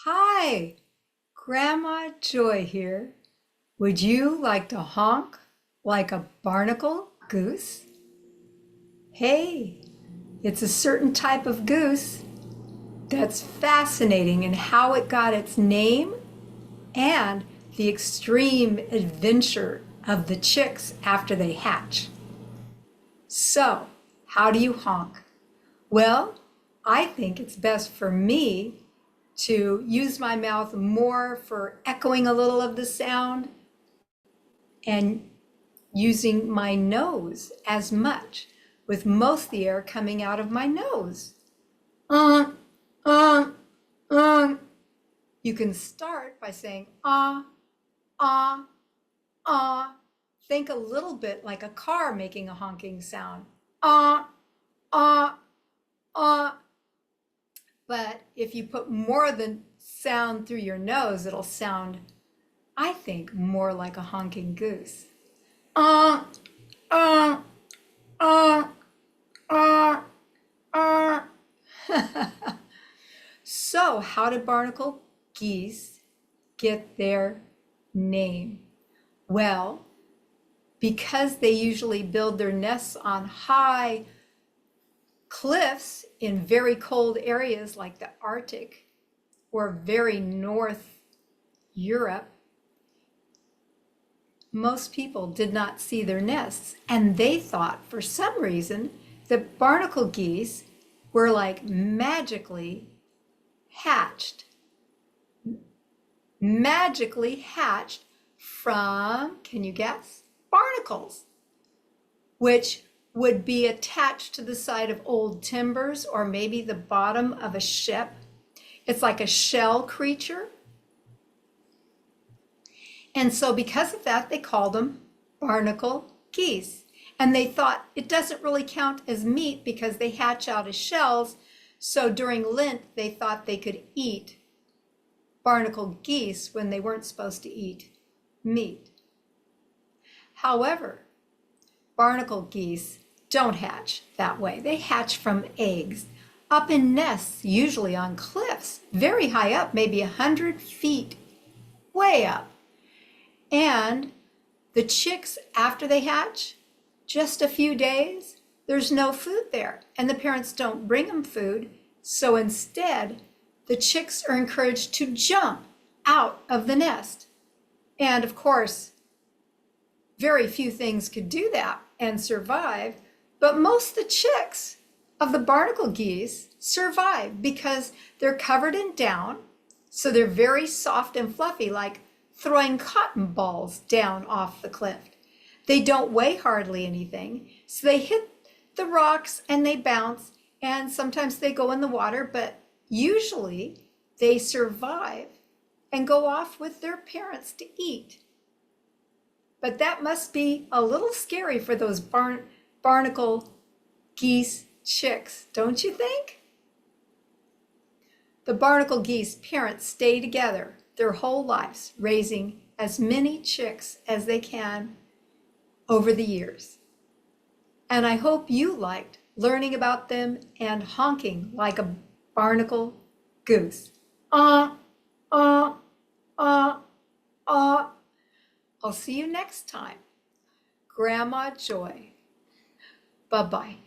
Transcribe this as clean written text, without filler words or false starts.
Hi, Grandma Joy here. Would you like to honk like a barnacle goose? Hey, it's a certain type of goose that's fascinating in how it got its name and the extreme adventure of the chicks after they hatch. So, how do you honk? Well, I think it's best for me to use my mouth more for echoing a little of the sound and using my nose as much, with most of the air coming out of my nose. Uh, uh, uh. You can start by saying ah, ah. Think a little bit like a car making a honking sound. Ah, ah, ah. But if you put more of the sound through your nose, it'll sound, I think, more like a honking goose. Uh, uh, uh, uh, uh. So, how did barnacle geese get their name? Well, because they usually build their nests on high cliffs in very cold areas like the Arctic or very north Europe, most people did not see their nests, and they thought for some reason that barnacle geese were like hatched, magically hatched from, can you guess? Barnacles, which would be attached to the side of old timbers or maybe the bottom of a ship. It's like a shell creature. And so because of that, they called them barnacle geese. And they thought it doesn't really count as meat because they hatch out as shells. So during Lent, they thought they could eat barnacle geese when they weren't supposed to eat meat. However, barnacle geese don't hatch that way. They hatch from eggs up in nests, usually on cliffs, very high up, maybe 100 feet, way up. And the chicks, after they hatch, just a few days, there's no food there. And the parents don't bring them food. So instead, the chicks are encouraged to jump out of the nest. And of course, very few things could do that and survive. But most of the chicks of the barnacle geese survive because they're covered in down. So they're very soft and fluffy, like throwing cotton balls down off the cliff. They don't weigh hardly anything, so they hit the rocks and they bounce, and sometimes they go in the water, but usually they survive and go off with their parents to eat. But that must be a little scary for those barnacle geese chicks, don't you think? The barnacle geese parents stay together their whole lives, raising as many chicks as they can over the years. And I hope you liked learning about them and honking like a barnacle goose. Uh, uh, uh, uh. I'll see you next time. Grandma Joy. Bye-bye.